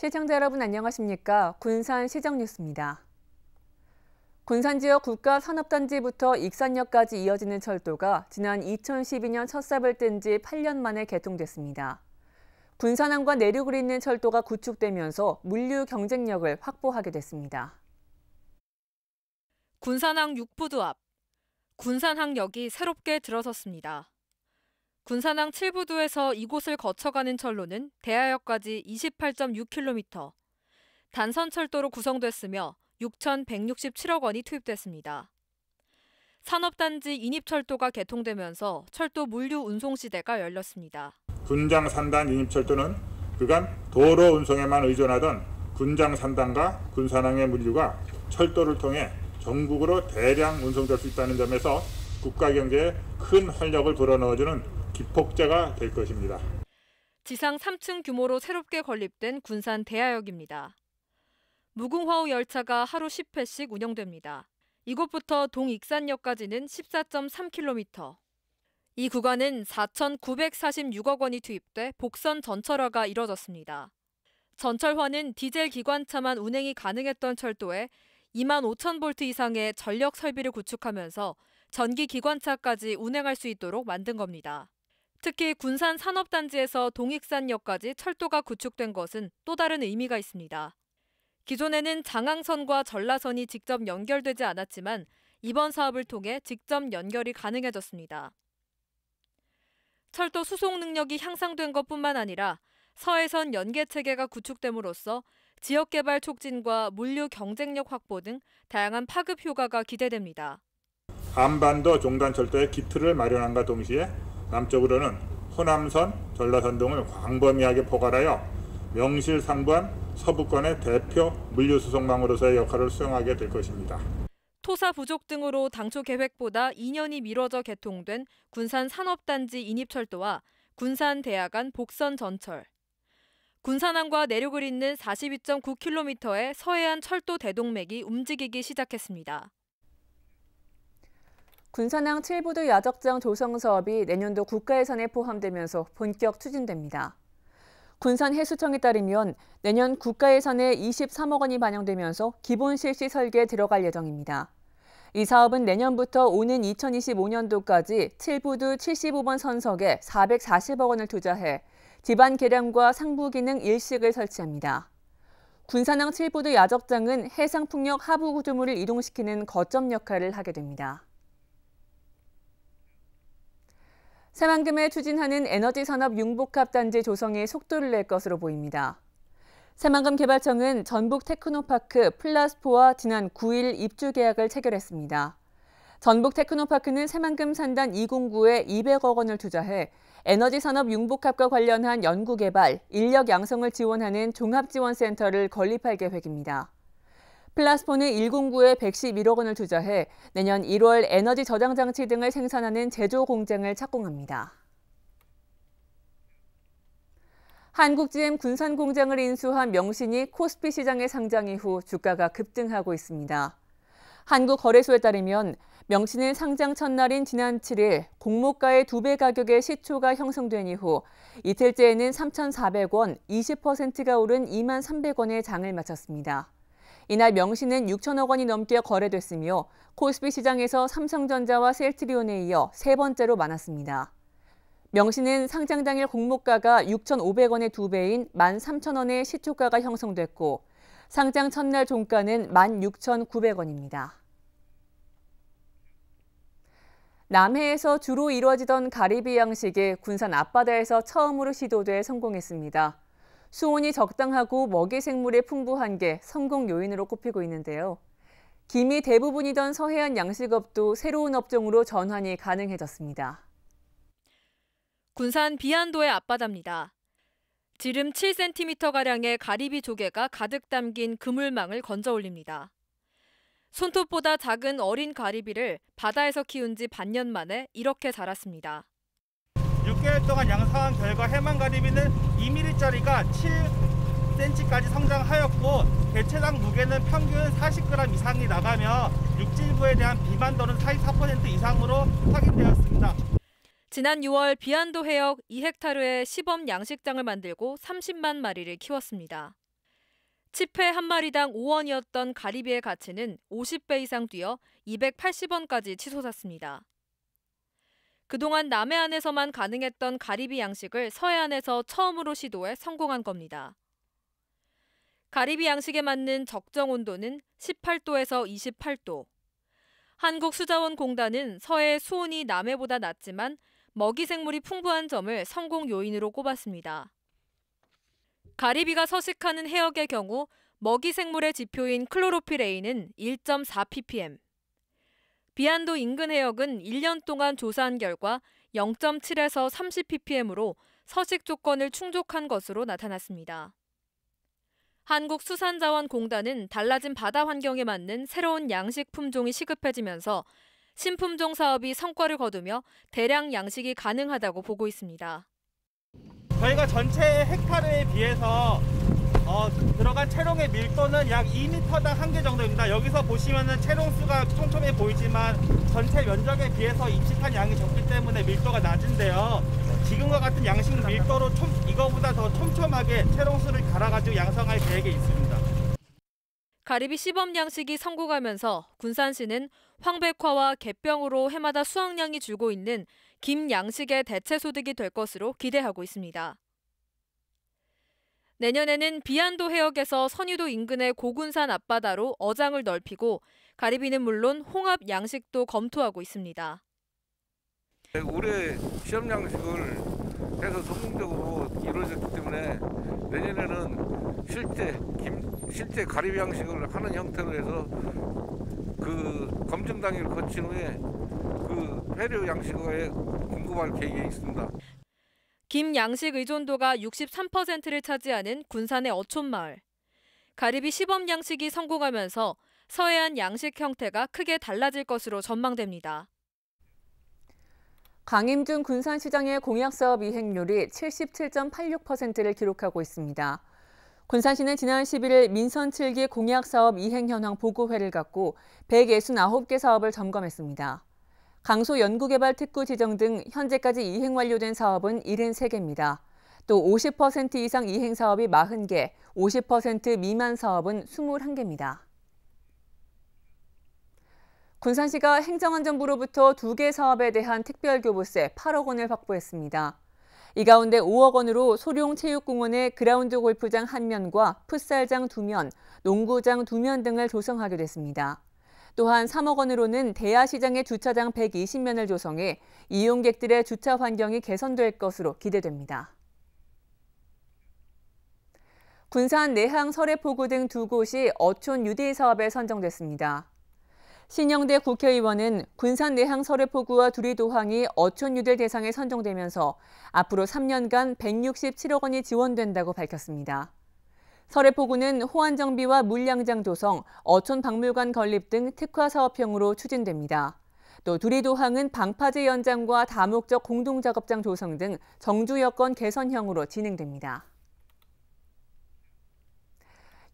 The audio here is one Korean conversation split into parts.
시청자 여러분 안녕하십니까? 군산시정 뉴스입니다. 군산 지역 국가산업단지부터 익산역까지 이어지는 철도가 지난 2012년 첫 삽을 뜬 지 8년 만에 개통됐습니다. 군산항과 내륙을 잇는 철도가 구축되면서 물류 경쟁력을 확보하게 됐습니다. 군산항 6부두 앞, 군산항역이 새롭게 들어섰습니다. 군산항 7부두에서 이곳을 거쳐가는 철로는 대하역까지 28.6km, 단선철도로 구성됐으며 6,167억 원이 투입됐습니다. 산업단지 인입철도가 개통되면서 철도 물류 운송 시대가 열렸습니다. 군장 산단 인입철도는 그간 도로 운송에만 의존하던 군장 산단과 군산항의 물류가 철도를 통해 전국으로 대량 운송될 수 있다는 점에서 국가 경제에 큰 활력을 불어넣어주는 기폭제가 될 것입니다. 지상 3층 규모로 새롭게 건립된 군산 대하역입니다. 무궁화호 열차가 하루 10회씩 운영됩니다. 이곳부터 동익산역까지는 14.3km. 이 구간은 4,946억 원이 투입돼 복선 전철화가 이뤄졌습니다. 전철화는 디젤 기관차만 운행이 가능했던 철도에 25,000V 이상의 전력 설비를 구축하면서 전기 기관차까지 운행할 수 있도록 만든 겁니다. 특히 군산 산업단지에서 동익산역까지 철도가 구축된 것은 또 다른 의미가 있습니다. 기존에는 장항선과 전라선이 직접 연결되지 않았지만 이번 사업을 통해 직접 연결이 가능해졌습니다. 철도 수송 능력이 향상된 것뿐만 아니라 서해선 연계체계가 구축됨으로써 지역개발 촉진과 물류 경쟁력 확보 등 다양한 파급 효과가 기대됩니다. 한반도 종단철도의 기틀을 마련함과 동시에 남쪽으로는 호남선, 전라선 등을 광범위하게 포괄하여 명실상부한 서부권의 대표 물류수송망으로서의 역할을 수행하게 될 것입니다. 토사 부족 등으로 당초 계획보다 2년이 미뤄져 개통된 군산 산업단지 인입철도와 군산 대하간 복선 전철, 군산항과 내륙을 잇는 42.9km의 서해안 철도 대동맥이 움직이기 시작했습니다. 군산항 7부두 야적장 조성 사업이 내년도 국가예산에 포함되면서 본격 추진됩니다. 군산해수청에 따르면 내년 국가예산에 23억 원이 반영되면서 기본 실시 설계에 들어갈 예정입니다. 이 사업은 내년부터 오는 2025년도까지 7부두 75번 선석에 440억 원을 투자해 지반 계량과 상부 기능 일식을 설치합니다. 군산항 7부두 야적장은 해상풍력 하부 구조물을 이동시키는 거점 역할을 하게 됩니다. 새만금에 추진하는 에너지산업 융복합단지 조성에 속도를 낼 것으로 보입니다. 새만금 개발청은 전북 테크노파크 플라스포와 지난 9일 입주 계약을 체결했습니다. 전북 테크노파크는 새만금 산단 209에 200억 원을 투자해 에너지산업 융복합과 관련한 연구개발, 인력 양성을 지원하는 종합지원센터를 건립할 계획입니다. 플라스포는 109에 111억 원을 투자해 내년 1월 에너지 저장 장치 등을 생산하는 제조 공장을 착공합니다. 한국GM 군산 공장을 인수한 명신이 코스피 시장에 상장 이후 주가가 급등하고 있습니다. 한국거래소에 따르면 명신은 상장 첫날인 지난 7일 공모가의 2배 가격의 시초가 형성된 이후 이틀째에는 3,400원, 20%가 오른 23,300원에 장을 마쳤습니다. 이날 명신은 6천억 원이 넘게 거래됐으며 코스피 시장에서 삼성전자와 셀트리온에 이어 세 번째로 많았습니다. 명신은 상장 당일 공모가가 6,500원의 2배인 13,000원의 시초가가 형성됐고 상장 첫날 종가는 16,900원입니다. 남해에서 주로 이루어지던 가리비 양식이 군산 앞바다에서 처음으로 시도돼 성공했습니다. 수온이 적당하고 먹이 생물이 풍부한 게 성공 요인으로 꼽히고 있는데요. 김이 대부분이던 서해안 양식업도 새로운 업종으로 전환이 가능해졌습니다. 군산 비안도의 앞바다입니다. 지름 7cm가량의 가리비 조개가 가득 담긴 그물망을 건져 올립니다. 손톱보다 작은 어린 가리비를 바다에서 키운 지 반년 만에 이렇게 자랐습니다. 6개월 동안 양성한 결과 해만가리비는 2mm짜리가 7cm까지 성장하였고 개체당 무게는 평균 40g 이상이 나가며 육질부에 대한 비만도는 44% 이상으로 확인되었습니다. 지난 6월 비안도 해역 2헥타르에 시범 양식장을 만들고 30만 마리를 키웠습니다. 치패 한 마리당 5원이었던 가리비의 가치는 50배 이상 뛰어 280원까지 치솟았습니다. 그동안 남해안에서만 가능했던 가리비 양식을 서해안에서 처음으로 시도해 성공한 겁니다. 가리비 양식에 맞는 적정 온도는 18도에서 28도. 한국수자원공단은 서해의 수온이 남해보다 낮지만 먹이 생물이 풍부한 점을 성공 요인으로 꼽았습니다. 가리비가 서식하는 해역의 경우 먹이 생물의 지표인 클로로필A는 1.4ppm, 비안도 인근 해역은 1년 동안 조사한 결과 0.7에서 30ppm으로 서식 조건을 충족한 것으로 나타났습니다. 한국수산자원공단은 달라진 바다 환경에 맞는 새로운 양식 품종이 시급해지면서 신품종 사업이 성과를 거두며 대량 양식이 가능하다고 보고 있습니다. 저희가 전체 헥타르에 비해서 들어간 채롱의 밀도는 약 2m당 1개 정도입니다. 여기서 보시면은 채롱 수가 촘촘해 보이지만 전체 면적에 비해서 입식한 양이 적기 때문에 밀도가 낮은데요. 지금과 같은 양식 밀도로 이거보다 더 촘촘하게 채롱 수를 갈아가지고 양성할 계획에 있습니다. 가리비 시범 양식이 성공하면서 군산시는 황백화와 갯병으로 해마다 수확량이 줄고 있는 김 양식의 대체 소득이 될 것으로 기대하고 있습니다. 내년에는 비안도 해역에서 선유도 인근의 고군산 앞바다로 어장을 넓히고 가리비는 물론 홍합 양식도 검토하고 있습니다. 올해 시험 양식을 해서 성공적으로 이루어졌기 때문에 내년에는 실제 가리비 양식을 하는 형태로 해서 그 검증 단계를 거친 후에 그 회류 양식에 공급할 계획이 있습니다. 김 양식 의존도가 63%를 차지하는 군산의 어촌마을. 가리비 시범 양식이 성공하면서 서해안 양식 형태가 크게 달라질 것으로 전망됩니다. 강임준 군산시장의 공약사업 이행률이 77.86%를 기록하고 있습니다. 군산시는 지난 11일 민선 7기 공약사업 이행 현황 보고회를 갖고 169개 사업을 점검했습니다. 강소 연구개발 특구 지정 등 현재까지 이행 완료된 사업은 73개입니다. 또 50% 이상 이행 사업이 40개, 50% 미만 사업은 21개입니다. 군산시가 행정안전부로부터 2개 사업에 대한 특별교부세 8억 원을 확보했습니다. 이 가운데 5억 원으로 소룡체육공원의 그라운드 골프장 1면과 풋살장 2면, 농구장 2면 등을 조성하게 됐습니다. 또한 3억 원으로는 대야시장의 주차장 120면을 조성해 이용객들의 주차 환경이 개선될 것으로 기대됩니다. 군산 내항 설해포구 등 2곳이 어촌 UD 사업에 선정됐습니다. 신영대 국회의원은 군산 내항 설해포구와 두리도항이 어촌 UD 대상에 선정되면서 앞으로 3년간 167억 원이 지원된다고 밝혔습니다. 설해포구는 호안정비와 물량장 조성, 어촌 박물관 건립 등 특화 사업형으로 추진됩니다. 또 두리도항은 방파제 연장과 다목적 공동작업장 조성 등 정주 여건 개선형으로 진행됩니다.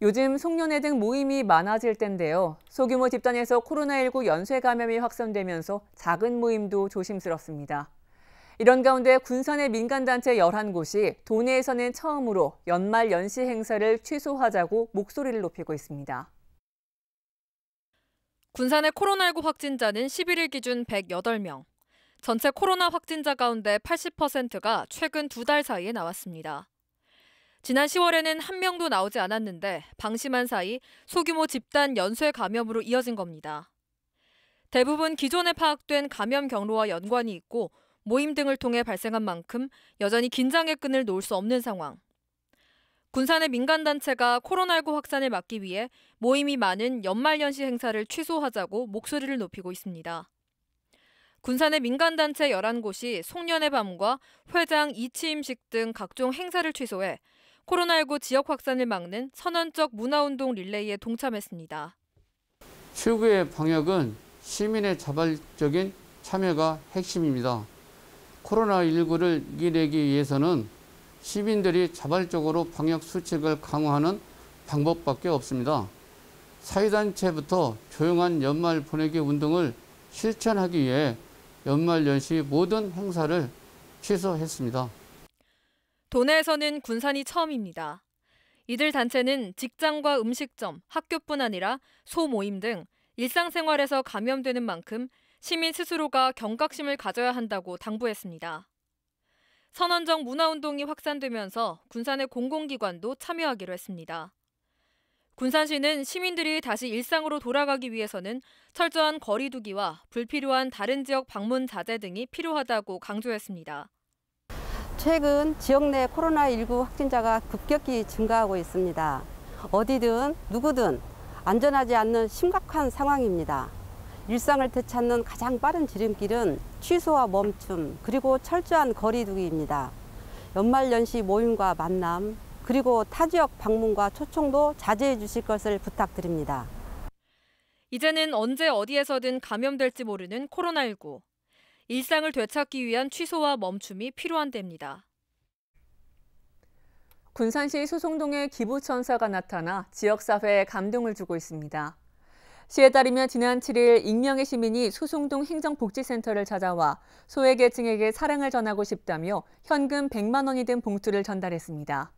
요즘 송년회 등 모임이 많아질 텐데요. 소규모 집단에서 코로나19 연쇄 감염이 확산되면서 작은 모임도 조심스럽습니다. 이런 가운데 군산의 민간단체 11곳이 도내에서는 처음으로 연말 연시 행사를 취소하자고 목소리를 높이고 있습니다. 군산의 코로나19 확진자는 11일 기준 108명. 전체 코로나 확진자 가운데 80%가 최근 2달 사이에 나왔습니다. 지난 10월에는 한 명도 나오지 않았는데 방심한 사이 소규모 집단 연쇄 감염으로 이어진 겁니다. 대부분 기존에 파악된 감염 경로와 연관이 있고 모임 등을 통해 발생한 만큼 여전히 긴장의 끈을 놓을 수 없는 상황. 군산의 민간단체가 코로나19 확산을 막기 위해 모임이 많은 연말연시 행사를 취소하자고 목소리를 높이고 있습니다. 군산의 민간단체 11곳이 송년회 밤과 회장 이치임식 등 각종 행사를 취소해 코로나19 지역 확산을 막는 선언적 문화운동 릴레이에 동참했습니다. 최고의 방역은 시민의 자발적인 참여가 핵심입니다. 코로나19를 이겨내기 위해서는 시민들이 자발적으로 방역 수칙을 강화하는 방법밖에 없습니다. 사회단체부터 조용한 연말 보내기 운동을 실천하기 위해 연말 연시 모든 행사를 취소했습니다. 도내에서는 군산이 처음입니다. 이들 단체는 직장과 음식점, 학교뿐 아니라 소모임 등 일상생활에서 감염되는 만큼 시민 스스로가 경각심을 가져야 한다고 당부했습니다. 선언적 문화운동이 확산되면서 군산의 공공기관도 참여하기로 했습니다. 군산시는 시민들이 다시 일상으로 돌아가기 위해서는 철저한 거리 두기와 불필요한 다른 지역 방문 자제 등이 필요하다고 강조했습니다. 최근 지역 내 코로나19 확진자가 급격히 증가하고 있습니다. 어디든 누구든 안전하지 않는 심각한 상황입니다. 일상을 되찾는 가장 빠른 지름길은 취소와 멈춤, 그리고 철저한 거리 두기입니다. 연말연시 모임과 만남, 그리고 타 지역 방문과 초청도 자제해 주실 것을 부탁드립니다. 이제는 언제 어디에서든 감염될지 모르는 코로나19. 일상을 되찾기 위한 취소와 멈춤이 필요한 때입니다. 군산시 수송동에 기부천사가 나타나 지역사회에 감동을 주고 있습니다. 시에 따르면 지난 7일 익명의 시민이 수송동 행정복지센터를 찾아와 소외계층에게 사랑을 전하고 싶다며 현금 100만 원이 든 봉투를 전달했습니다.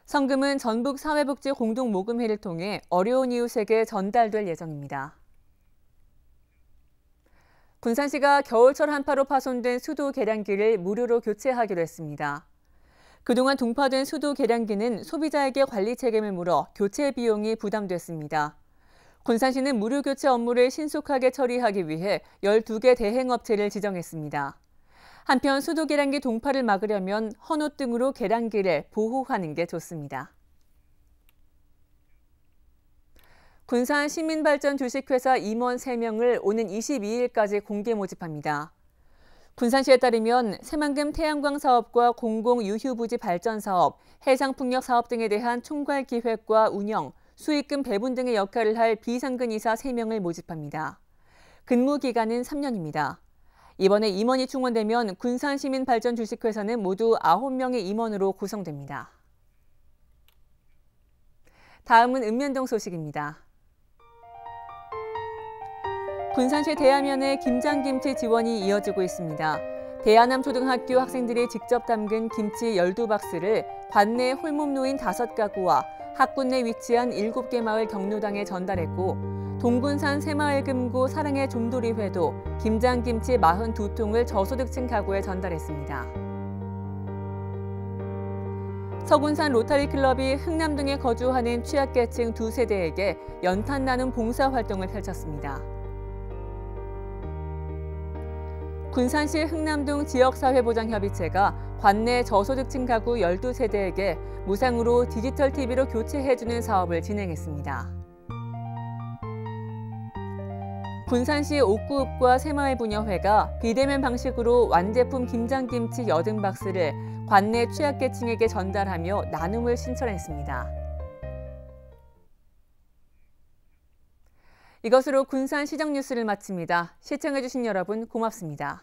성금은 전북 사회복지 공동모금회를 통해 어려운 이웃에게 전달될 예정입니다. 군산시가 겨울철 한파로 파손된 수도 계량기를 무료로 교체하기로 했습니다. 그동안 동파된 수도 계량기는 소비자에게 관리 책임을 물어 교체 비용이 부담됐습니다. 군산시는 무료 교체 업무를 신속하게 처리하기 위해 12개 대행업체를 지정했습니다. 한편 수도 계량기 동파를 막으려면 헌옷 등으로 계량기를 보호하는 게 좋습니다. 군산 시민발전 주식회사 임원 3명을 오는 22일까지 공개 모집합니다. 군산시에 따르면 새만금 태양광 사업과 공공유휴부지 발전 사업, 해상풍력 사업 등에 대한 총괄 기획과 운영, 수익금 배분 등의 역할을 할 비상근 이사 3명을 모집합니다. 근무 기간은 3년입니다. 이번에 임원이 충원되면 군산시민발전 주식회사는 모두 9명의 임원으로 구성됩니다. 다음은 읍면동 소식입니다. 군산시 대하면에 김장김치 지원이 이어지고 있습니다. 대하남초등학교 학생들이 직접 담근 김치 12박스를 관내 홀몸 노인 5가구와 학군 내 위치한 7개 마을 경로당에 전달했고 동군산 새마을금고 사랑의 좀돌이회도 김장김치 42통을 저소득층 가구에 전달했습니다. 서군산 로타리클럽이 흥남동에 거주하는 취약계층 2세대에게 연탄 나눔 봉사활동을 펼쳤습니다. 군산시 흥남동 지역사회보장협의체가 관내 저소득층 가구 12세대에게 무상으로 디지털 TV로 교체해주는 사업을 진행했습니다. 군산시 옥구읍과 새마을부녀회가 비대면 방식으로 완제품 김장김치 80박스를 관내 취약계층에게 전달하며 나눔을 신청했습니다. 이것으로 군산 시정 뉴스를 마칩니다. 시청해주신 여러분 고맙습니다.